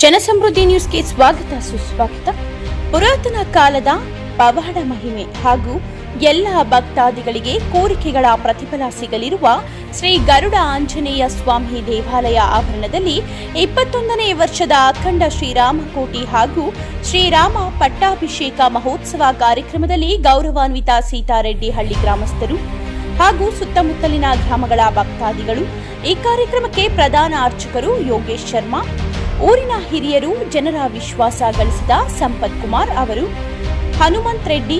ಜನಸಮೃದ್ಧಿ ನ್ಯೂಸ್ಗೆ ಸ್ವಾಗತ ಸುಸ್ವಾಗತ. ಪುರಾತನ ಕಾಲದ ಪವಾಡ ಮಹಿಮೆ ಹಾಗೂ ಎಲ್ಲ ಭಕ್ತಾದಿಗಳಿಗೆ ಕೋರಿಕೆಗಳ ಪ್ರತಿಫಲ ಸಿಗಲಿರುವ ಶ್ರೀ ಗರುಡ ಆಂಜನೇಯ ಸ್ವಾಮಿ ದೇವಾಲಯ ಆವರಣದಲ್ಲಿ 21ನೇ ವರ್ಷದ ಅಖಂಡ ಶ್ರೀರಾಮಕೋಟಿ ಹಾಗೂ ಶ್ರೀರಾಮ ಪಟ್ಟಾಭಿಷೇಕ ಮಹೋತ್ಸವ ಕಾರ್ಯಕ್ರಮದಲ್ಲಿ ಗೌರವಾನ್ವಿತ ಸೀತಾರೆಡ್ಡಿ ಹಳ್ಳಿ ಗ್ರಾಮಸ್ಥರು ಹಾಗೂ ಸುತ್ತಮುತ್ತಲಿನ ಗ್ರಾಮಗಳ ಭಕ್ತಾದಿಗಳು ಈ ಕಾರ್ಯಕ್ರಮಕ್ಕೆ ಪ್ರಧಾನ ಅರ್ಚಕರು ಯೋಗೇಶ್ ಶರ್ಮಾ, ಊರಿನ ಹಿರಿಯರು, ಜನರ ವಿಶ್ವಾಸ ಗಳಿಸಿದ ಸಂಪತ್ ಕುಮಾರ್ ಅವರು, ಹನುಮಂತ್ ರೆಡ್ಡಿ,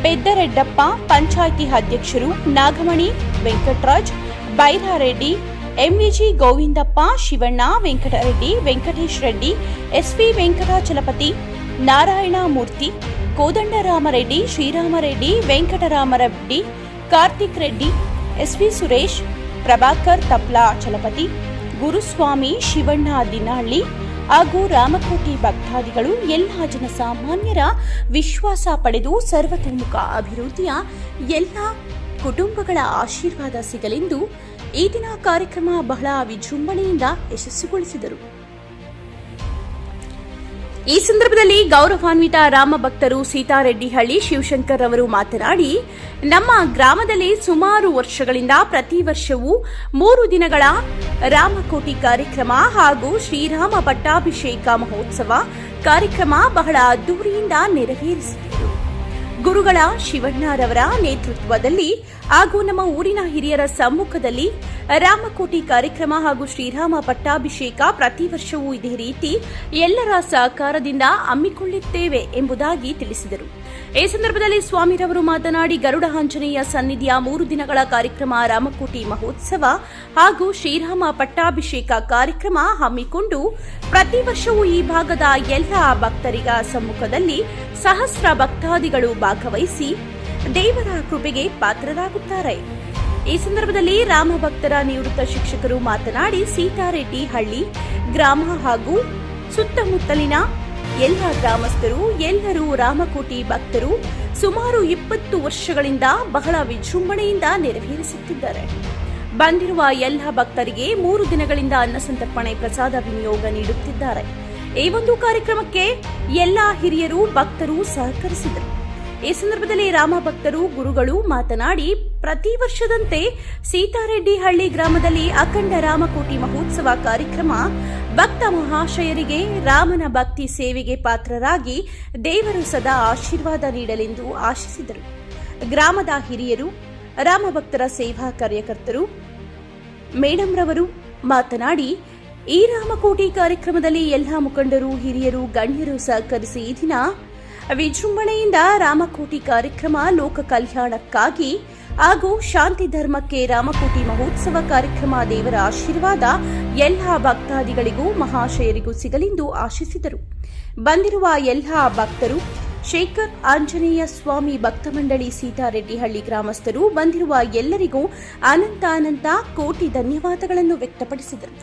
ಪೆದ್ದರೆಡ್ಡಪ್ಪ, ಪಂಚಾಯಿತಿ ಅಧ್ಯಕ್ಷರು ನಾಗಮಣಿ, ವೆಂಕಟರಾಜ್, ಬೈರಾರೆಡ್ಡಿ, ಎಂವಿಜಿ ಗೋವಿಂದಪ್ಪ, ಶಿವಣ್ಣ, ವೆಂಕಟರೆಡ್ಡಿ, ವೆಂಕಟೇಶ್ ರೆಡ್ಡಿ, ಎಸ್ಪಿ ವೆಂಕಟಾಚಲಪತಿ, ನಾರಾಯಣ ಮೂರ್ತಿ, ಕೋದಂಡರಾಮರೆಡ್ಡಿ, ಶ್ರೀರಾಮರೆಡ್ಡಿ, ವೆಂಕಟರಾಮರೆಡ್ಡಿ, ಕಾರ್ತಿಕ್ ರೆಡ್ಡಿ, ಎಸ್ವಿ ಸುರೇಶ್, ಪ್ರಭಾಕರ್ ತಪ್ಲಾ ಚಲಪತಿ, ಗುರುಸ್ವಾಮಿ, ಶಿವಣ್ಣ ದಿನಾಳ್ಳಿ ಹಾಗೂ ರಾಮಕೋಟಿ ಭಕ್ತಾದಿಗಳು ಎಲ್ಲ ಜನಸಾಮಾನ್ಯರ ವಿಶ್ವಾಸ ಪಡೆದು ಸರ್ವತೋಮುಖ ಅಭಿವೃದ್ಧಿಯ ಎಲ್ಲ ಕುಟುಂಬಗಳ ಆಶೀರ್ವಾದ ಸಿಗಲೆಂದು ಈ ದಿನ ಕಾರ್ಯಕ್ರಮ ಬಹಳ ವಿಜೃಂಭಣೆಯಿಂದ ಯಶಸ್ವಿಗೊಳಿಸಿದರು. ಈ ಸಂದರ್ಭದಲ್ಲಿ ಗೌರವಾನ್ವಿತ ರಾಮ ಭಕ್ತರು ಸೀತಾರೆಡ್ಡಿಹಳ್ಳಿ ಶಿವಶಂಕರ್ ಅವರು ಮಾತನಾಡಿ, ನಮ್ಮ ಗ್ರಾಮದಲ್ಲಿ ಸುಮಾರು ವರ್ಷಗಳಿಂದ ಪ್ರತಿ ವರ್ಷವೂ 3 ದಿನಗಳ ರಾಮಕೋಟಿ ಕಾರ್ಯಕ್ರಮ ಹಾಗೂ ಶ್ರೀರಾಮ ಪಟ್ಟಾಭಿಷೇಕ ಮಹೋತ್ಸವ ಕಾರ್ಯಕ್ರಮ ಬಹಳ ಅದ್ದೂರಿಯಿಂದ ನೆರವೇರಿಸಿದರು. ಗುರುಗಳ ಶಿವಣ್ಣರವರ ನೇತೃತ್ವದಲ್ಲಿ ಹಾಗೂ ನಮ್ಮ ಊರಿನ ಹಿರಿಯರ ಸಮ್ಮುಖದಲ್ಲಿ ರಾಮಕೋಟಿ ಕಾರ್ಯಕ್ರಮ ಹಾಗೂ ಶ್ರೀರಾಮ ಪಟ್ಟಾಭಿಷೇಕ ಪ್ರತಿ ವರ್ಷವೂ ಇದೇ ರೀತಿ ಎಲ್ಲರ ಸಹಕಾರದಿಂದ ಹಮ್ಮಿಕೊಳ್ಳುತ್ತೇವೆ ಎಂಬುದಾಗಿ ತಿಳಿಸಿದರು. ಈ ಸಂದರ್ಭದಲ್ಲಿ ಸ್ವಾಮಿರವರು ಮಾತನಾಡಿ, ಗರುಡ ಆಂಜನೇಯ ಸನ್ನಿಧಿಯ 3 ದಿನಗಳ ಕಾರ್ಯಕ್ರಮ ರಾಮಕೋಟಿ ಮಹೋತ್ಸವ ಹಾಗೂ ಶ್ರೀರಾಮ ಪಟ್ಟಾಭಿಷೇಕ ಕಾರ್ಯಕ್ರಮ ಹಮ್ಮಿಕೊಂಡು ಪ್ರತಿ ವರ್ಷವೂ ಈ ಭಾಗದ ಎಲ್ಲ ಭಕ್ತರಿಗ ಸಮ್ಮುಖದಲ್ಲಿ ಸಹಸ್ರ ಭಕ್ತಾದಿಗಳು ಭಾಗವಹಿಸಿ ದೇವರ ಕೃಪೆಗೆ ಪಾತ್ರರಾಗುತ್ತಾರೆ. ಈ ಸಂದರ್ಭದಲ್ಲಿ ರಾಮ ಭಕ್ತರ ನಿವೃತ್ತ ಶಿಕ್ಷಕರು ಮಾತನಾಡಿ, ಸೀತಾರೆಡ್ಡಿ ಹಳ್ಳಿ ಗ್ರಾಮ ಹಾಗೂ ಸುತ್ತಮುತ್ತಲಿನ ಎಲ್ಲ ಗ್ರಾಮಸ್ಥರು ಎಲ್ಲರೂ ರಾಮಕೋಟಿ ಭಕ್ತರು ಸುಮಾರು 20 ವರ್ಷಗಳಿಂದ ಬಹಳ ವಿಜೃಂಭಣೆಯಿಂದ ನೆರವೇರಿಸುತ್ತಿದ್ದಾರೆ. ಬಂದಿರುವ ಎಲ್ಲ ಭಕ್ತರಿಗೆ 3 ದಿನಗಳಿಂದ ಅನ್ನಸಂತರ್ಪಣೆ ಪ್ರಸಾದ ವಿನಿಯೋಗ ನೀಡುತ್ತಿದ್ದಾರೆ. ಈ ಒಂದು ಕಾರ್ಯಕ್ರಮಕ್ಕೆ ಎಲ್ಲ ಹಿರಿಯರು ಭಕ್ತರು ಸಹಕರಿಸಿದರು. ಈ ಸಂದರ್ಭದಲ್ಲಿ ರಾಮ ಭಕ್ತರು ಗುರುಗಳು ಮಾತನಾಡಿ, ಪ್ರತಿ ವರ್ಷದಂತೆ ಸೀತಾರೆಡ್ಡಿಹಳ್ಳಿ ಗ್ರಾಮದಲ್ಲಿ ಅಖಂಡ ರಾಮಕೋಟಿ ಮಹೋತ್ಸವ ಕಾರ್ಯಕ್ರಮ ಭಕ್ತ ಮಹಾಶಯರಿಗೆ ರಾಮನ ಭಕ್ತಿ ಸೇವೆಗೆ ಪಾತ್ರರಾಗಿ ದೇವರು ಸದಾ ಆಶೀರ್ವಾದ ನೀಡಲೆಂದು ಆಶಿಸಿದರು. ಗ್ರಾಮದ ಹಿರಿಯರು, ರಾಮ ಭಕ್ತರ ಸೇವಾ ಕಾರ್ಯಕರ್ತರು ಮೇಡಂರವರು ಮಾತನಾಡಿ, ಈ ರಾಮಕೋಟಿ ಕಾರ್ಯಕ್ರಮದಲ್ಲಿ ಎಲ್ಲ ಮುಖಂಡರು, ಹಿರಿಯರು, ಗಣ್ಯರು ಸಹಕರಿಸಿ ಈ ದಿನ ವಿಜೃಂಭಣೆಯಿಂದ ರಾಮಕೋಟಿ ಕಾರ್ಯಕ್ರಮ ಲೋಕ ಕಲ್ಯಾಣಕ್ಕಾಗಿ ಹಾಗೂ ಶಾಂತಿ ಧರ್ಮಕ್ಕೆ ರಾಮಕೋಟಿ ಮಹೋತ್ಸವ ಕಾರ್ಯಕ್ರಮ ದೇವರ ಆಶೀರ್ವಾದ ಎಲ್ಲ ಭಕ್ತಾದಿಗಳಿಗೂ ಮಹಾಶಯರಿಗೂ ಸಿಗಲೆಂದು ಆಶಿಸಿದರು. ಬಂದಿರುವ ಎಲ್ಲ ಭಕ್ತರು, ಶೇಖರ್ ಆಂಜನೇಯ ಸ್ವಾಮಿ ಭಕ್ತ ಮಂಡಳಿ ಸೀತಾರೆಡ್ಡಿಹಳ್ಳಿ ಗ್ರಾಮಸ್ಥರು ಬಂದಿರುವ ಎಲ್ಲರಿಗೂ ಅನಂತ ಕೋಟಿ ಧನ್ಯವಾದಗಳನ್ನು ವ್ಯಕ್ತಪಡಿಸಿದರು.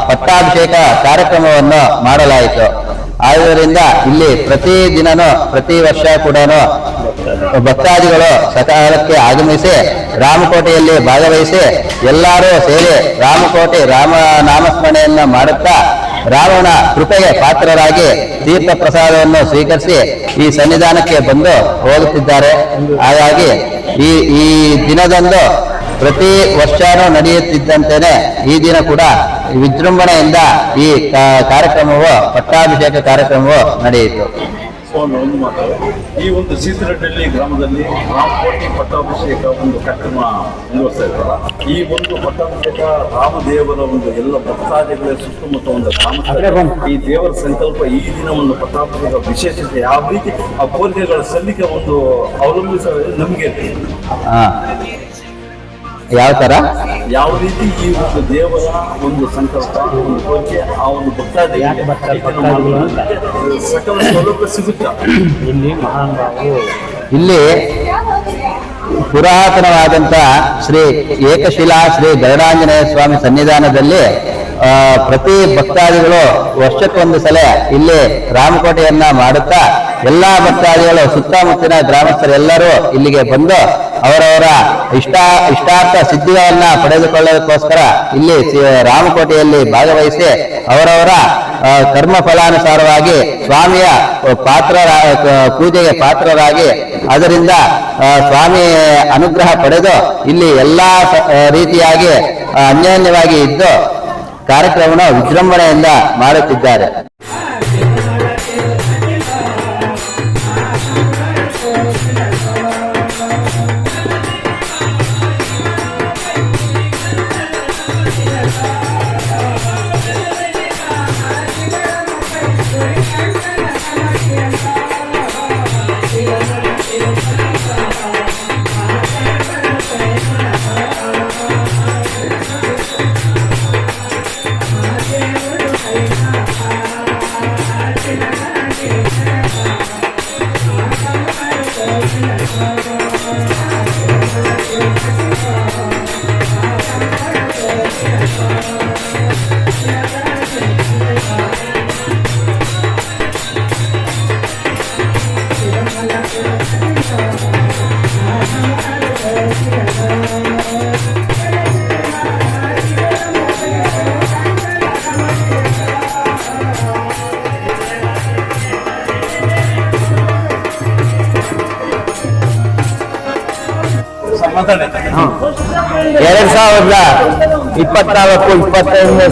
ಪಟ್ಟಾಭಿಷೇಕ ಕಾರ್ಯಕ್ರಮವನ್ನು ಮಾಡಲಾಯಿತು. ಆದ್ದರಿಂದ ಇಲ್ಲಿ ಪ್ರತಿ ವರ್ಷ ಕೂಡ ಭಕ್ತಾದಿಗಳು ಸಕಾಲಕ್ಕೆ ಆಗಮಿಸಿ ರಾಮಕೋಟೆಯಲ್ಲಿ ಭಾಗವಹಿಸಿ ಎಲ್ಲರೂ ಸೇರಿ ರಾಮಕೋಟೆ ರಾಮ ನಾಮಸ್ಮರಣೆಯನ್ನ ಮಾಡುತ್ತಾ ರಾಮನ ಕೃಪೆಗೆ ಪಾತ್ರರಾಗಿ ತೀರ್ಥ ಪ್ರಸಾದವನ್ನು ಸ್ವೀಕರಿಸಿ ಈ ಸನ್ನಿಧಾನಕ್ಕೆ ಬಂದು ಹೋಗುತ್ತಿದ್ದಾರೆ. ಹಾಗಾಗಿ ಈ ದಿನದಂದು ಪ್ರತಿ ವರ್ಷನೂ ನಡೆಯುತ್ತಿದ್ದಂತೆಯೇ ಈ ದಿನ ಕೂಡ ವಿಜೃಂಭಣೆಯಿಂದ ಈ ಕಾರ್ಯಕ್ರಮವು ಪಟ್ಟಾಭಿಷೇಕ ಕಾರ್ಯಕ್ರಮವು ನಡೆಯಿತು. ಒಂದು ಮಾತು, ಈ ಒಂದು ಸೀತರಹಳ್ಳಿ ಗ್ರಾಮದಲ್ಲಿ ರಾಮಕೋಟೆ ಪಟ್ಟಾಭಿಷೇಕ ಒಂದು ಕಾರ್ಯಕ್ರಮ ಮುಂದುವರಿಸ್ತಾ ಇದ್ದಾರಲ್ಲ, ಈ ಒಂದು ಪಟ್ಟಾಭಿಷೇಕ ರಾಮದೇವರ ಒಂದು ಎಲ್ಲ ಭಕ್ತಾದಿಗಳ ಸುತ್ತಮುತ್ತ ಒಂದು ಗ್ರಾಮ ಈ ದೇವರ ಸಂಕಲ್ಪ ಈ ದಿನ ಒಂದು ಪಟ್ಟಾಭಿಷೇಕ ವಿಶೇಷತೆ ಯಾವ ರೀತಿ ಆ ಕೋರಿಕೆಗಳ ಸಲ್ಲಿಕೆ ಒಂದು ಅವಲಂಬಿಸ ನಮಗೆ ಯಾವ ತರ ಯಾವ ರೀತಿ ಈ ಒಂದು ದೇವರ ಒಂದು ಸಂಕಲ್ಪ ಒಂದು ಕೋರಿಕೆ ಆ ಒಂದು ಭಕ್ತಾದಿ ಸಕಲ ಸೌಲಭ್ಯ ಸಿಗುತ್ತಾ ಇಲ್ಲಿ ಪುರಾತನವಾದಂತ ಶ್ರೀ ಏಕಶಿಲಾ ಶ್ರೀ ಗರುಡಾಂಜನೇಯ ಸ್ವಾಮಿ ಸನ್ನಿಧಾನದಲ್ಲಿ ಪ್ರತಿ ಭಕ್ತಾದಿಗಳು ವರ್ಷಕ್ಕೊಂದು ಸಲ ಇಲ್ಲಿ ರಾಮಕೋಟೆಯನ್ನ ಮಾಡುತ್ತಾ ಎಲ್ಲಾ ಭಕ್ತಾದಿಗಳು ಸುತ್ತಮುತ್ತಲಿನ ಗ್ರಾಮಸ್ಥರೆಲ್ಲರೂ ಇಲ್ಲಿಗೆ ಬಂದು ಅವರವರ ಇಷ್ಟಾರ್ಥ ಸಿದ್ಧಿಗಳನ್ನ ಪಡೆದುಕೊಳ್ಳೋದಕ್ಕೋಸ್ಕರ ಇಲ್ಲಿ ರಾಮಕೋಟೆಯಲ್ಲಿ ಭಾಗವಹಿಸಿ ಅವರವರ ಕರ್ಮ ಫಲಾನುಸಾರವಾಗಿ ಸ್ವಾಮಿಯ ಪೂಜೆಗೆ ಪಾತ್ರರಾಗಿ ಅದರಿಂದ ಸ್ವಾಮಿ ಅನುಗ್ರಹ ಪಡೆದು ಇಲ್ಲಿ ಎಲ್ಲಾ ರೀತಿಯಾಗಿ ಅನ್ಯೋನ್ಯವಾಗಿ ಇದ್ದು ಕಾರ್ಯಕ್ರಮವನ್ನು ವಿಜೃಂಭಣೆಯಿಂದ ಮಾಡುತ್ತಿದ್ದಾರೆ.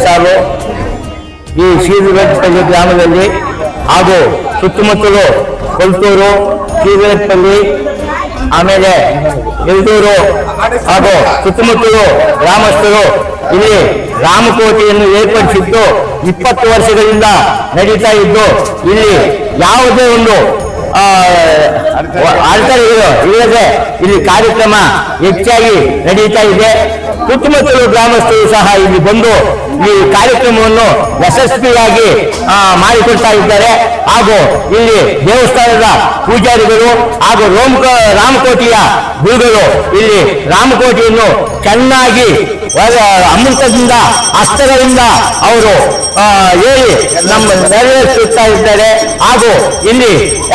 ಸಾಲು ಈ ಶ್ರೀಧರಪಲ್ಲಿ ಗ್ರಾಮದಲ್ಲಿ ಹಾಗೂ ಸುತ್ತಮುತ್ತಲು ಕೊಲ್ತೂರು, ಶ್ರೀಧರಪಲ್ಲಿ, ಆಮೇಲೆ ಎಲ್ದೂರು ಹಾಗೂ ಸುತ್ತಮುತ್ತಲು ಗ್ರಾಮಸ್ಥರು ಇಲ್ಲಿ ರಾಮಕೋಟೆಯನ್ನು ಏರ್ಪಡಿಸಿದ್ದು 20 ವರ್ಷಗಳಿಂದ ನಡೀತಾ ಇದ್ದು ಇಲ್ಲಿ ಯಾವುದೇ ಒಂದು ಅಡೆತಡೆಗಳು ಇಲ್ಲದೆ ಇಲ್ಲಿ ಕಾರ್ಯಕ್ರಮ ಹೆಚ್ಚಾಗಿ ನಡೀತಾ ಇದೆ. ಸುತ್ತಮುತ್ತಲು ಗ್ರಾಮಸ್ಥರು ಸಹ ಇಲ್ಲಿ ಬಂದು ಈ ಕಾರ್ಯಕ್ರಮವನ್ನು ಯಶಸ್ವಿಯಾಗಿ ಮಾಡಿಕೊಡ್ತಾ ಇದ್ದಾರೆ. ಹಾಗೂ ಇಲ್ಲಿ ದೇವಸ್ಥಾನದ ಪೂಜಾರಿಗಳು ಹಾಗೂ ರಾಮಕೋಟೆಯ ಗುರುಗಳು ಇಲ್ಲಿ ರಾಮಕೋಟೆಯನ್ನು ಚೆನ್ನಾಗಿ ಅಮೃತದಿಂದ ಹಸ್ತಗಳಿಂದ ಅವರು ಹೇಳಿ ನಮ್ಮ ನೆರವೇರಿಸುತ್ತಾ ಇದ್ದಾರೆ. ಹಾಗೂ ಇಲ್ಲಿ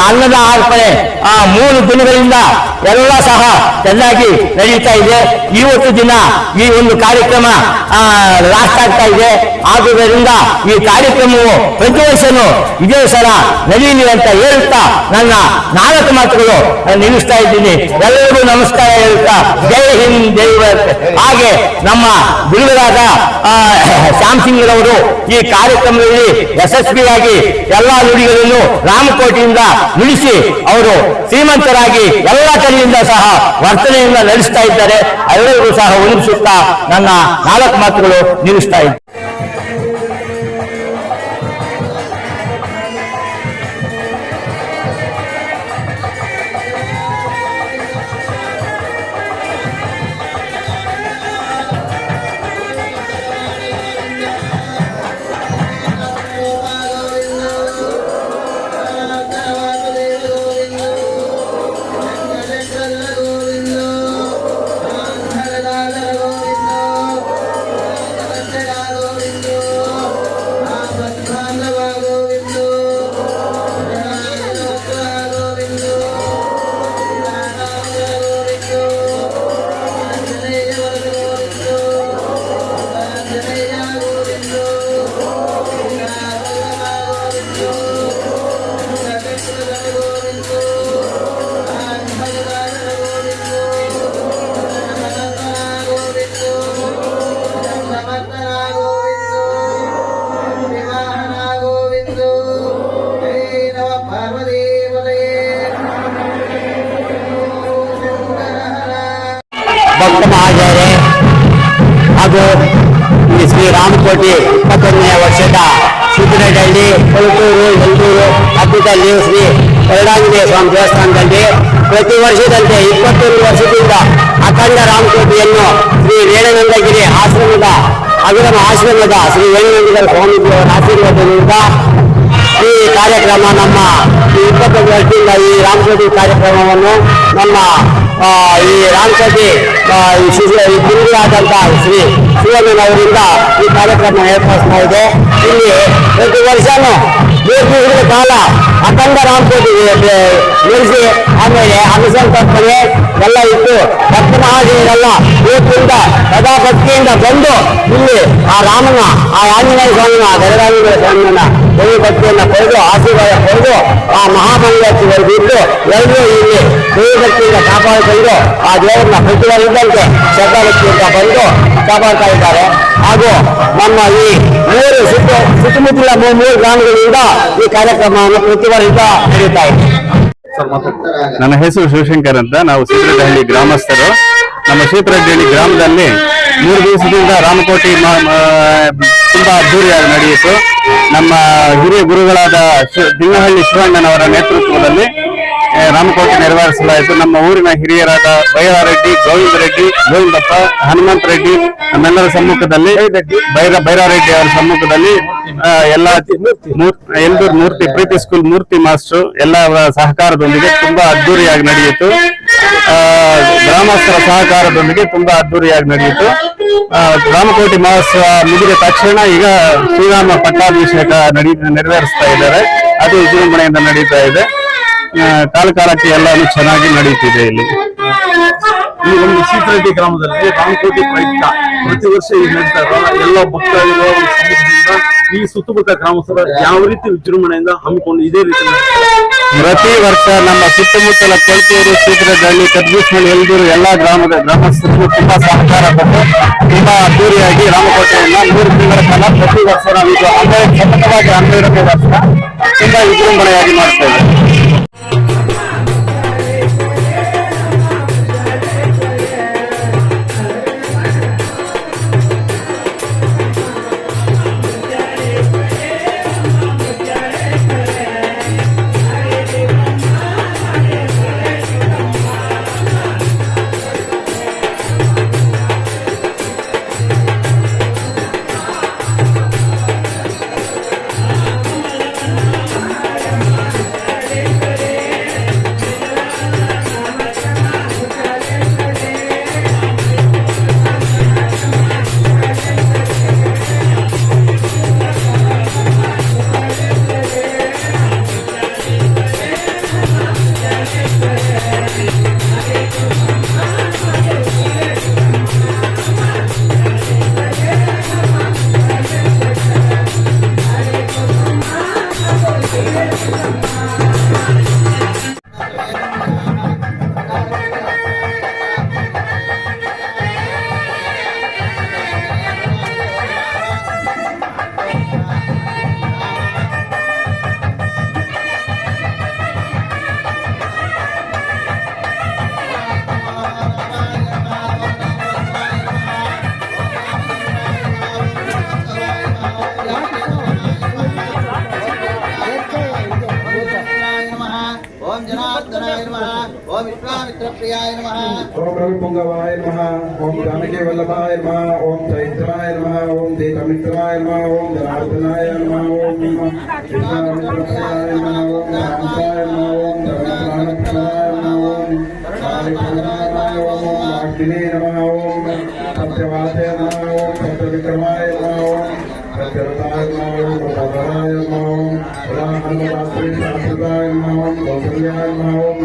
ಅನ್ನದ ಅರ್ಪಣೆ 3 ದಿನಗಳಿಂದ ಎಲ್ಲ ಸಹ ಚೆನ್ನಾಗಿ ನಡೀತಾ ಇದೆ. ಇವತ್ತು ದಿನ ಈ ಒಂದು ಕಾರ್ಯಕ್ರಮ ಲಾಸ್ಟ್ ಆಗ್ತಾ ಇದೆ. ಆದುದರಿಂದ ಈ ಕಾರ್ಯಕ್ರಮವು ಪ್ರತಿ ವರ್ಷನೂ ಇದೇ ಸಲ ನಡೀಲಿ ಅಂತ ಹೇಳುತ್ತಾ ನನ್ನ 4 ಮಾತುಗಳು ನಿಲ್ಲಿಸ್ತಾ ಇದ್ದೀನಿ. ಎಲ್ಲರಿಗೂ ನಮಸ್ಕಾರ ಹೇಳುತ್ತಾ ಜೈ ಹಿಂದ್ ಜೈ ಭಾರತ್. ಹಾಗೆ ನಮ್ಮ ಗುರುಗಳಾದ ಶ್ಯಾಮ್ ಸಿಂಗ್ರವರು ಈ ಕಾರ್ಯಕ್ರಮದಲ್ಲಿ ಯಶಸ್ವಿಯಾಗಿ ಎಲ್ಲಾ ನುಡಿಗಳನ್ನು ರಾಮಕೋಟೆಯಿಂದ ನುಡಿಸಿ ಅವರು ಶ್ರೀಮಂತರಾಗಿ ಎಲ್ಲ ಕಡೆಯಿಂದ ಸಹ ವರ್ತನೆಯಿಂದ ನಡೆಸ್ತಾ ಇದ್ದಾರೆ. ಎಲ್ಲರಿಗೂ ಸಹ ವಂದಿಸುತ್ತಾ ನನ್ನ 4 ಮಾತುಗಳು ನಿಲ್ಲಿಸ್ತಾ ಇದ್ದಾರೆ. Gracias. ಭಕ್ತ ಮಹಾಜಯರೇ ಹಾಗೂ ಈ ಶ್ರೀ ರಾಮಕೋಟಿ 21ನೇ ವರ್ಷದ ಸಿದ್ದನಹಳ್ಳಿ ಕೊಳತೂರು ಎಲ್ದೂರು ಹಬ್ಬದಲ್ಲಿ ಶ್ರೀ ವರದಾಂಜನೇಯ ಸ್ವಾಮಿ ದೇವಸ್ಥಾನದಲ್ಲಿ ಪ್ರತಿ ವರ್ಷದಂತೆ 21 ವರ್ಷದಿಂದ ಅಖಂಡ ರಾಮಕೋಟಿಯನ್ನು ಶ್ರೀ ರೇಣುನಂದಗಿರಿ ಆಶ್ರಮದ ಅಗ್ರಮ ಆಶ್ರಮದ ಶ್ರೀ ವೇಣುನಂದಗಿರಿ ಸ್ವಾಮೀಜಿಯವರ ಆಶೀರ್ವಾದದಿಂದ ಈ ಕಾರ್ಯಕ್ರಮ ನಮ್ಮ 21 ವರ್ಷದಿಂದ ಈ ರಾಮಕೋಟಿ ಕಾರ್ಯಕ್ರಮವನ್ನು ನಮ್ಮ ಈ ರಾಮಕೋಟಿ ಗುರುಗಳಾದಂತಹ ಶ್ರೀ ಶಿವಣ್ಣನವರಿಂದ ಈ ಕಾರ್ಯಕ್ರಮ ಏರ್ಪಡಿಸ್ತಾ ಇದೆ. ಇಲ್ಲಿ ಪ್ರತಿ ವರ್ಷನೂ 3 ದಿವಸಗಳ ಕಾಲ ಅಖಂಡ ರಾಮಕೋಟಿ ನಡೆಸಿ ಆಮೇಲೆ ಅನ್ನಸಂತರ್ಪಣೆ ಎಲ್ಲ ಇಟ್ಟು ಭಕ್ತ ಮಹಾಜನರೆಲ್ಲ ಇವತ್ತಿಂದ ಸದಾ ಭಕ್ತಿಯಿಂದ ಬಂದು ಇಲ್ಲಿ ಆ ರಾಮನ ಆ ಆಂಜನೇಯ ಸ್ವಾಮಿನ ಗರುಡಾಂಜನೇಯ ಸ್ವಾಮಿನ ದೈವ ಭಕ್ತಿಯನ್ನು ಪಡೆದು ಆಶೀರ್ವಾದ ಪಡೆದು ಆ ಮಹಾಮಂಗಳವರೆಗೂ ಇದ್ದು ಎಲ್ಲರೂ ಇಲ್ಲಿ ದೈವ ಭಕ್ತಿಯಿಂದ ಕಾಪಾಡಿಕೊಂಡು ಆ ದೇವರನ್ನ ಪ್ರತಿವರಿದ್ದಂತೆ ಶ್ರದ್ಧಾಭಕ್ತಿಯಿಂದ ಬಂದು ಕಾಪಾಡ್ತಾ ಇದ್ದಾರೆ. ಹಾಗೂ ನಮ್ಮ ಈ ಸುತ್ತಮುತ್ತಲ 3 ಗ್ರಾಮಗಳಿಂದ ಈ ಕಾರ್ಯಕ್ರಮವನ್ನು ಪ್ರತಿವರಿತ ನಡೀತಾ ಇದೆ. ನನ್ನ ಹೆಸರು ಶಿವಶಂಕರ್ ಅಂತ. ನಾವು ಸೀತರಹಳ್ಳಿ ಗ್ರಾಮಸ್ಥರು. ನಮ್ಮ ಸೀತರಹಳ್ಳಿ ಗ್ರಾಮದಲ್ಲಿ 3 ದಿವಸದಿಂದ ರಾಮಕೋಟಿ ತುಂಬಾ ಅದ್ದೂರಿಯಾಗಿ ನಡೆಯಿತು. ನಮ್ಮ ಹಿರಿಯ ಗುರುಗಳಾದ ದಿನಹಳ್ಳಿ ಶಿವಣ್ಣನವರ ನೇತೃತ್ವದಲ್ಲಿ ರಾಮಕೋಟಿ ನೆರವೇರಿಸಲಾಯಿತು. ನಮ್ಮ ಊರಿನ ಹಿರಿಯರಾದ ಬೈರಾರೆಡ್ಡಿ, ಗೋವಿಂದ ರೆಡ್ಡಿ, ಗೋವಿಂದಪ್ಪ, ಹನುಮಂತ ರೆಡ್ಡಿ ನಮ್ಮೆಲ್ಲರ ಸಮ್ಮುಖದಲ್ಲಿ, ಬೈರಾರೆಡ್ಡಿ ಅವರ ಸಮ್ಮುಖದಲ್ಲಿ ಎಲ್ಲ ಎಲ್ದೂರು ಮೂರ್ತಿ ಪ್ರೀತಿ ಸ್ಕೂಲ್ ಮೂರ್ತಿ ಮಾಸ್ಟರ್ ಎಲ್ಲರ ಸಹಕಾರದೊಂದಿಗೆ ತುಂಬಾ ಅದ್ದೂರಿಯಾಗಿ ನಡೆಯಿತು. ಗ್ರಾಮಸ್ಥರ ಸಹಕಾರದೊಂದಿಗೆ ತುಂಬಾ ಅದ್ದೂರಿಯಾಗಿ ನಡೆಯಿತು. ರಾಮಕೋಟಿ ಮಹೋತ್ಸವ ಮುಗಿದ ತಕ್ಷಣ ಈಗ ಶ್ರೀರಾಮ ಪಟ್ಟಾಭಿಷೇಕ ನೆರವೇರಿಸ್ತಾ ಇದ್ದಾರೆ. ಅದು ವಿಜೃಂಭಣೆಯಿಂದ ನಡೀತಾ ಇದೆ. ಕಾಲಕ್ಕೆ ಎಲ್ಲಾನು ಚೆನ್ನಾಗಿ ನಡೀತಿದೆ. ಇಲ್ಲಿ ಈ ಒಂದು ಸೀತರೆಡ್ಡಿ ಗ್ರಾಮದಲ್ಲಿ ರಾಮಕೋಟಿ ಪ್ರಯುಕ್ತ ಪ್ರತಿ ವರ್ಷ ಈ ನಡೀತಾ ಎಲ್ಲ ಭಕ್ತಾದಿಗಳ ಸಮ್ಮುಖದಿಂದ ಈ ಸುತ್ತಮುತ್ತ ಗ್ರಾಮಸ್ಥರ ಯಾವ ರೀತಿ ವಿಜೃಂಭಣೆಯಿಂದ ಹಮ್ಮಿಕೊಂಡು ಇದೇ ರೀತಿ ಪ್ರತಿ ವರ್ಷ ನಮ್ಮ ಸುತ್ತಮುತ್ತಲ ಕೊಳತೂರು, ಸೀತರೆಡ್ಡಿ, ಕದ್ಬೀಸ್ನಳ್ಳಿ, ಎಲ್ದೂರು ಎಲ್ಲಾ ಗ್ರಾಮಸ್ಥರಿಗೂ ತುಂಬಾ ಸಹಕಾರ ಕೊಟ್ಟು ತುಂಬಾ ಅದ್ದೂರಿಯಾಗಿ ರಾಮಕೋಟೆಯನ್ನ 3 ತಿಂಗಳ ಕಾಲ ಪ್ರತಿ ವರ್ಷ ನಾವು ಇದು ಸತತವಾಗಿ 12ನೇ ವರ್ಷ ತುಂಬಾ ವಿಜೃಂಭಣೆಯಾಗಿ ಮಾಡ್ತಾ ಇದ್ದೇವೆ. ओम विश्वामित्रप्रियाय नमः ओम रविपुंगवाय नमः ओम जानकी वल्लभाय नमः ओम चैत्राय नमः ओम दीपमित्राय नमः ओम जनार्दनाय नमः ओम विश्वामित्रप्रियाय नमः ओम रामसाय नमः ओम धर्मप्राणप्राय नमः ओम कालिकाय नमः ओम वाग्दिने नमः ओम सत्यवादय नमः ओम सत्यविक्रमाय नमः ओम सत्यरताय नमः ओम प्रभराय नमः ओम रामनाथाय नमः ओम कौसल्याय नमः ओम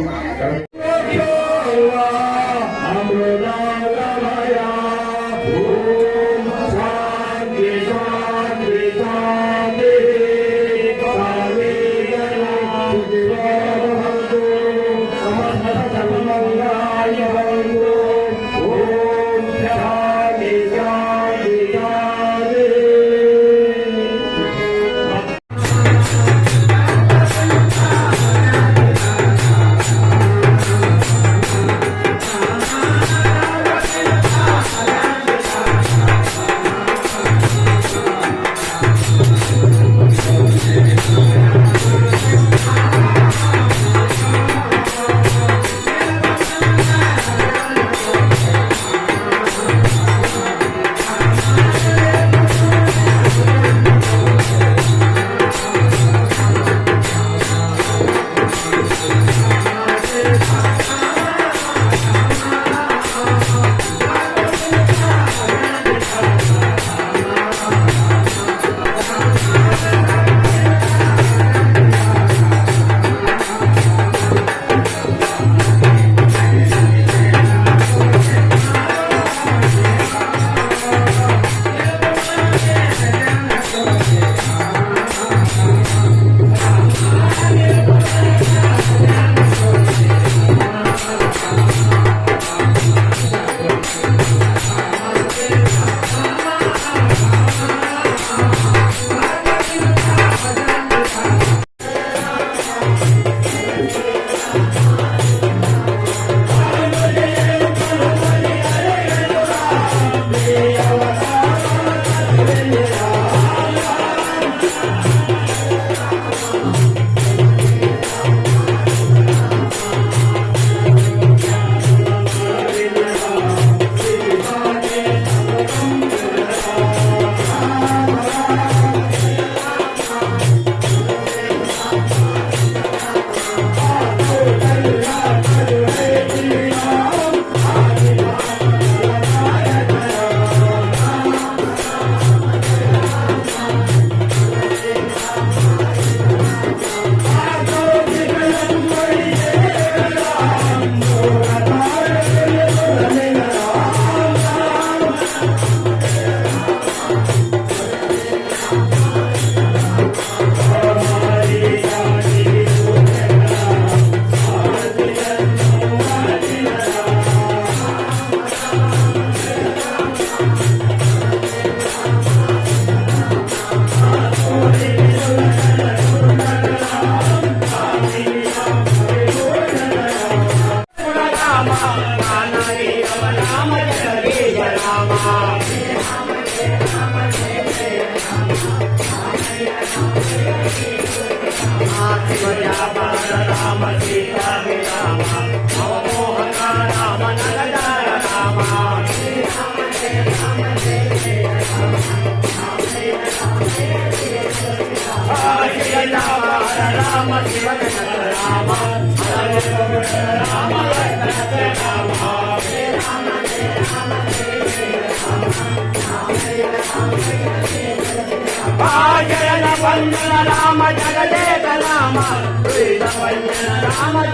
ರಾಮ ಜಗದೇಕ ರಾಮ ರಾಮ ರಾಮ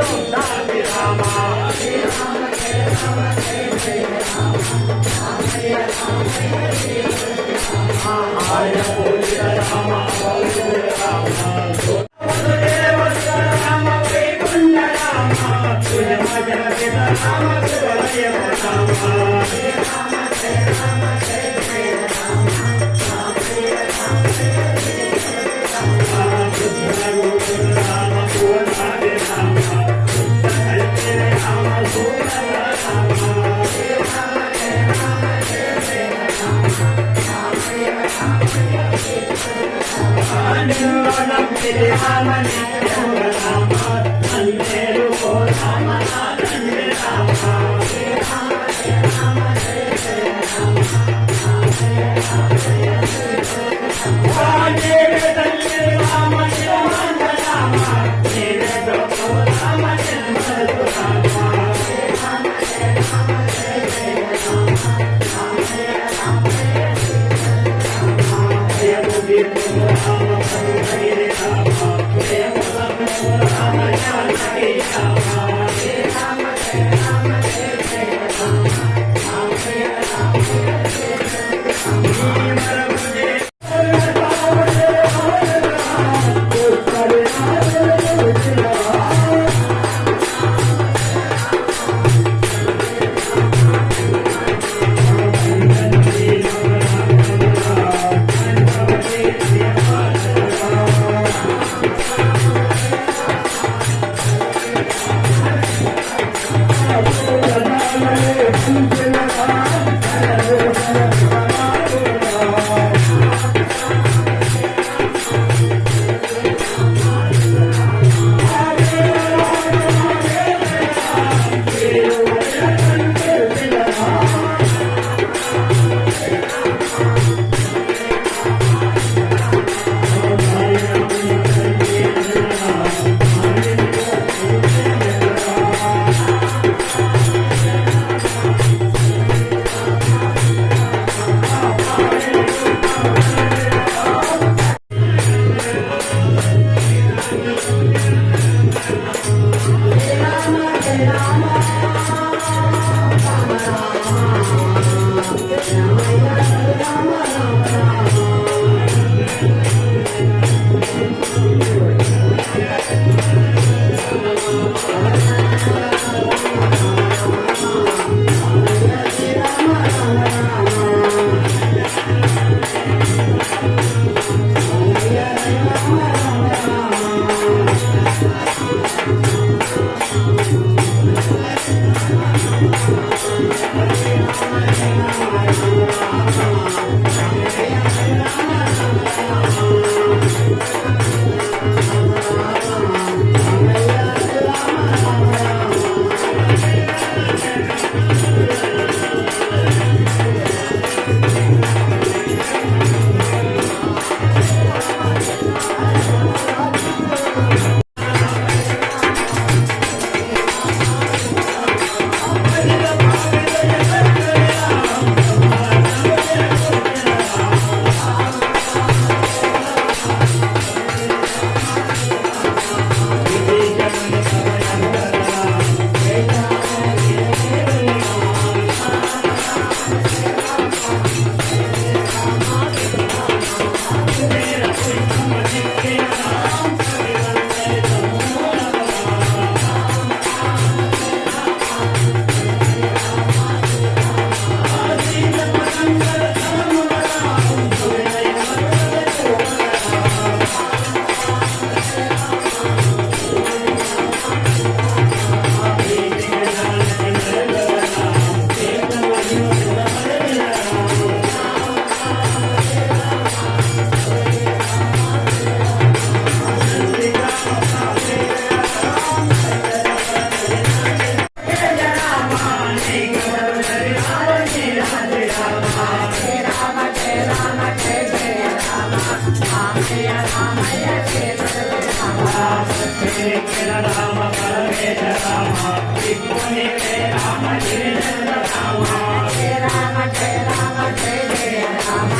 ರಾಮ ಪರಮೇಶ ರಾಮ ದಿಕ್ಕುನಿಗೆ ರಾಮ ಗಿರಿಜನ ರಾಮ ಜಯ ರಾಮ ಜಯ ರಾಮ ಜಯ ಜಯ ರಾಮ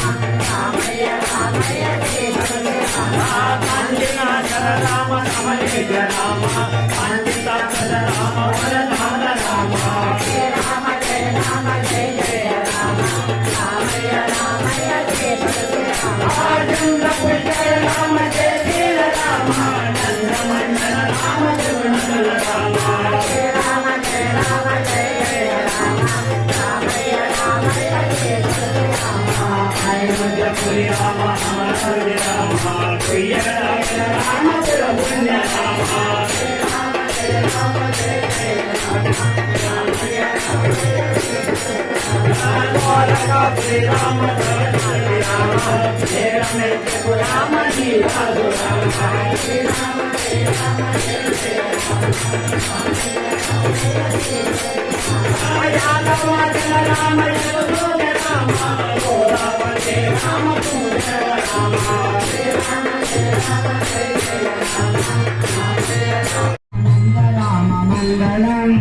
ರಾಮಯ್ಯ ರಾಮಯ್ಯ ಜಯ ಜಯ ರಾಮ ಕಾಂಚಿನಾಥರ ರಾಮ ಕಮಲೇಶ ರಾಮ ಕಾಂಚಿತಾಕ್ಷರ ರಾಮ ವರನಾಥ ರಾಮ ಜಯ ರಾಮ ಜಯ ರಾಮ ಜಯ ಜಯ ರಾಮ ರಾಮಯ್ಯ ರಾಮಯ್ಯ ಜಯ ಜಯ ರಾಮ ಚಂದ್ರ ಜಯ ರಾಮ ಜಯ ಜಯ ರಾಮ ಚಂದ್ರಮಂಡಲ ರಾಮ ಚಂದ್ರಮಂಡಲ ರಾಮ ಜಯ ರಾಮ ಜಯ ರಾಮ ಜಯ ಜಯ ರಾಮ ರಾಮಯ್ಯ ರಾಮಯ್ಯ ಜಯ ಜಯ ರಾಮ ಅಯೋಧ್ಯಪುರಿ ರಾಮ ಅಮರಪುರಿ ರಾಮ ಪ್ರಿಯ ರಾಮ ಜಯ ಪುಣ್ಯ ರಾಮ ಜಯ ರಾಮ ಜಯ ರಾಮ ಜಯ ಜಯ ರಾಮ ರಾಮಯ್ಯ ರಾಮಯ್ಯ ಜಯ ಜಯ ರಾಮ ರಾಮ ಜಯ ರಮೇಶ ರಾಮ ಜೀವ ರಾಮ ಜಯ ರಾಮ ಜಯ ರಾಮ ಜಯ ಜಯ ಯಾದವ ಜನ ರಾಮ ಯಶೋಧ ರಾಮ ಗೋದಾವರಿ ರಾಮ ಪೂಜ ರಾಮ ಜಯ ರಾಮ ಜಯ ರಾಮ ಜಯ ಜಯ ರಾಮ ರಾಮ ಮಂಗಳಂ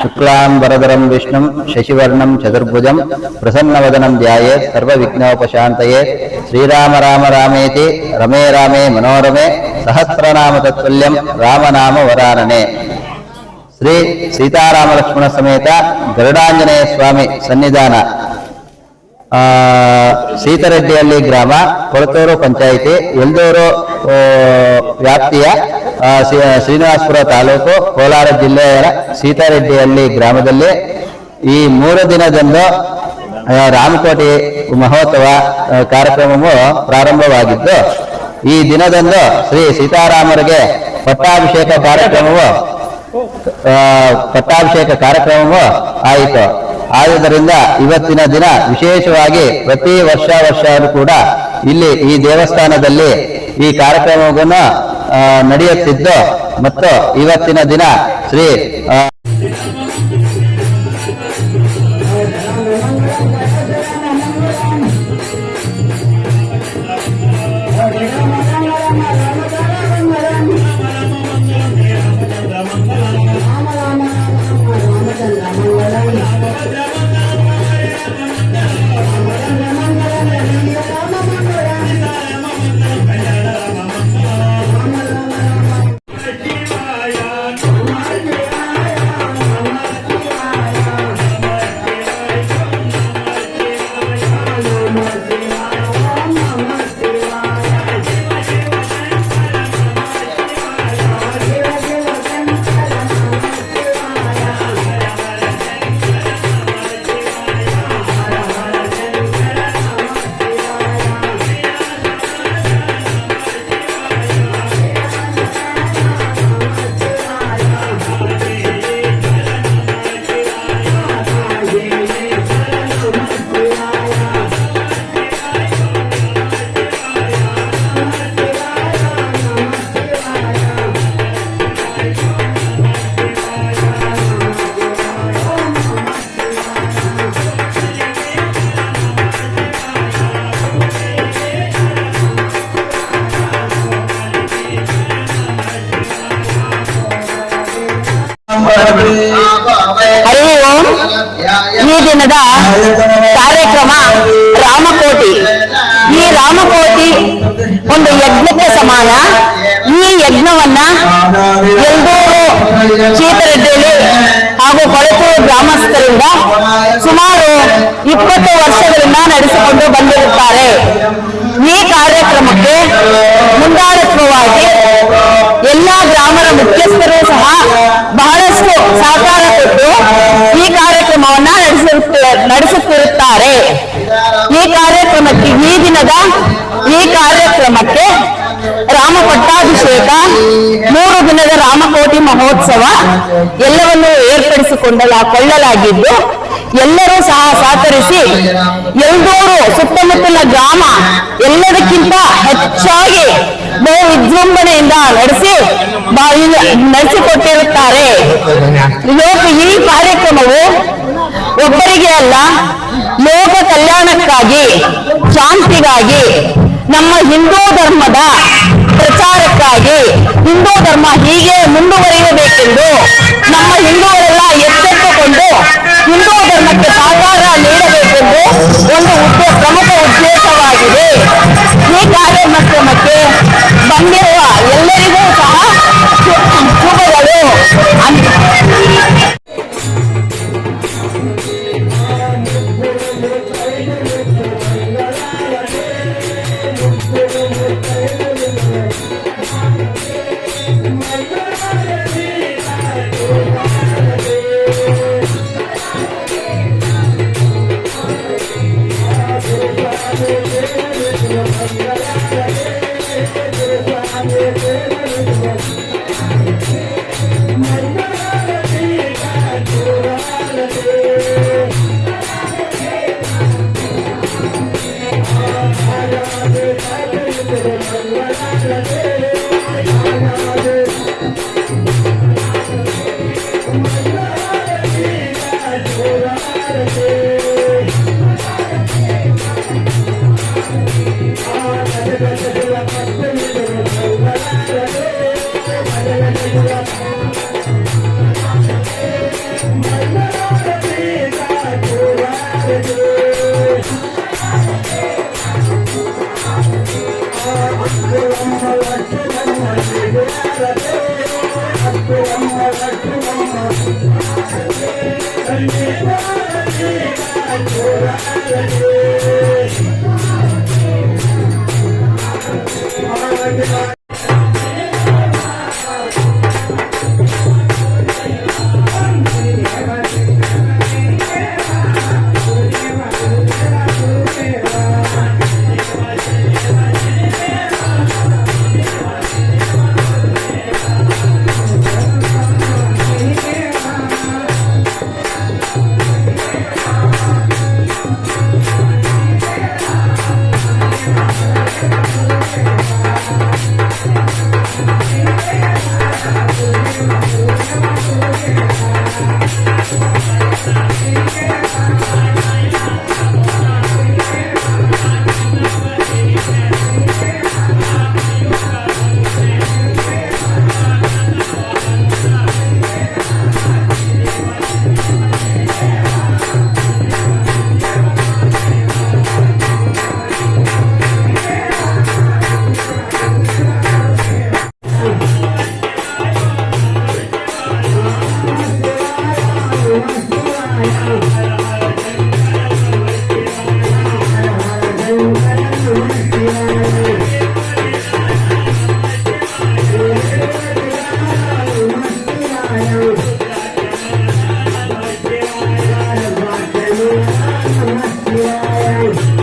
ಶುಕ್ಲಾಂಬರಧರಂ ವಿಷ್ಣುಂ ಶಶಿವರ್ಣಂ ಚತುರ್ಭುಜಂ ಪ್ರಸನ್ನವದನಂ ಧ್ಯಾಯೇತ್ ಸರ್ವವಿಘ್ನೋಪಶಾಂತಯೇತ್ ಶ್ರೀರಾಮ ರಾಮ ರಾಮೇತಿ ರಮೇ ರಾಮೇ ಮನೋರಮೆ ಸಹಸ್ರನಾಮ ತತ್ವಲ್ಯಂ ರಾಮನಾಮ ವರಾನನೆ. ಶ್ರೀ ಸೀತಾರಾಮ ಲಕ್ಷ್ಮಣ ಸಮೇತ ಗರುಡಾಂಜನೇಯ ಸ್ವಾಮಿ ಸನ್ನಿಧಾನ, ಸೀತಾರೆಡ್ಡಿಹಳ್ಳಿ ಗ್ರಾಮ, ಕೊಳತೂರು ಪಂಚಾಯಿತಿ, ಎಲ್ದೂರು ವ್ಯಾಪ್ತಿಯ ಶ್ರೀನಿವಾಸಪುರ ತಾಲೂಕು, ಕೋಲಾರ ಜಿಲ್ಲೆಯ ಸೀತಾರೆಡ್ಡಿಹಳ್ಳಿ ಗ್ರಾಮದಲ್ಲಿ ಈ 3 ದಿನದಂದು ರಾಮಕೋಟಿ ಮಹೋತ್ಸವ ಕಾರ್ಯಕ್ರಮವು ಪ್ರಾರಂಭವಾಗಿದ್ದು, ಈ ದಿನದಂದು ಶ್ರೀ ಸೀತಾರಾಮರಿಗೆ ಪಟ್ಟಾಭಿಷೇಕ ಕಾರ್ಯಕ್ರಮವು ಆಯಿತು. ಆದುದರಿಂದ ಇವತ್ತಿನ ದಿನ ವಿಶೇಷವಾಗಿ ಪ್ರತಿ ವರ್ಷ ಕೂಡ ಇಲ್ಲಿ ಈ ದೇವಸ್ಥಾನದಲ್ಲಿ ಈ ಕಾರ್ಯಕ್ರಮವನ್ನು ನಡೆಯುತ್ತಿದ್ದು, ಮತ್ತು ಇವತ್ತಿನ ದಿನ ಶ್ರೀ ಹರಿ ಓಂ. ಈ ದಿನದ ಕಾರ್ಯಕ್ರಮ ರಾಮಕೋಟಿ. ಈ ರಾಮಕೋಟಿ ಒಂದು ಯಜ್ಞಕ್ಕೆ ಸಮಾನ. ಈ ಯಜ್ಞವನ್ನ ಎಲ್ದೂರು ಸೀತಾರೆಡ್ಡಿಹಳ್ಳಿ ಹಾಗೂ ಕೊಳತೂರು ಗ್ರಾಮಸ್ಥರಿಂದ ಸುಮಾರು 20 ವರ್ಷಗಳಿಂದ ನಡೆಸಿಕೊಂಡು ಬಂದಿರುತ್ತಾರೆ. ಈ ಕಾರ್ಯಕ್ರಮಕ್ಕೆ ಮುಂದಾಳತ್ವವಾಗಿ ಎಲ್ಲ ಗ್ರಾಮದ ಮುಖ್ಯಸ್ಥರು ಸಹ ಬಹಳಷ್ಟು ಸಹಕಾರ ಕೊಟ್ಟು ಈ ಕಾರ್ಯಕ್ರಮವನ್ನ ನಡೆಸುತ್ತಿರುತ್ತಾರೆ. ಈ ಕಾರ್ಯಕ್ರಮಕ್ಕೆ ರಾಮ ಪಟ್ಟಾಭಿಷೇಕ, 3 ದಿನದ ರಾಮಕೋಟಿ ಮಹೋತ್ಸವ ಎಲ್ಲವನ್ನೂ ಕೊಳ್ಳಲಾಗಿದ್ದು, ಎಲ್ಲರೂ ಸಹ ಸಹಕರಿಸಿ ಎಲ್ದೂರು ಸುತ್ತಮುತ್ತಲ ಗ್ರಾಮ ಎಲ್ಲದಕ್ಕಿಂತ ಹೆಚ್ಚಾಗಿ ಬಹು ವಿಜೃಂಭಣೆಯಿಂದ ನಡೆಸಿಕೊಟ್ಟಿರುತ್ತಾರೆ. ಈ ಕಾರ್ಯಕ್ರಮವು ಒಬ್ಬರಿಗೆ ಅಲ್ಲ, ಲೋಕ ಕಲ್ಯಾಣಕ್ಕಾಗಿ, ಶಾಂತಿಗಾಗಿ, ನಮ್ಮ ಹಿಂದೂ ಧರ್ಮದ ಪ್ರಚಾರಕ್ಕಾಗಿ, ಹಿಂದೂ ಧರ್ಮ ಹೀಗೆ ಮುಂದುವರಿಯಬೇಕೆಂದು ನಮ್ಮ ಹಿಂದೂಗಳೆಲ್ಲ ಎಚ್ಚೆತ್ತುಕೊಂಡು ಹಿಂದೂ ಧರ್ಮಕ್ಕೆ ಸಹಕಾರ ನೀಡಬೇಕೆಂದು ಒಂದು ಪ್ರಮುಖ ಉದ್ದೇಶವಾಗಿದೆ. ಈ ಕಾರ್ಯಕ್ರಮಕ್ಕೆ ಬಂದಿರುವ ಎಲ್ಲರಿಗೂ ಸಹ ಶುಭಗಳು. Yeah.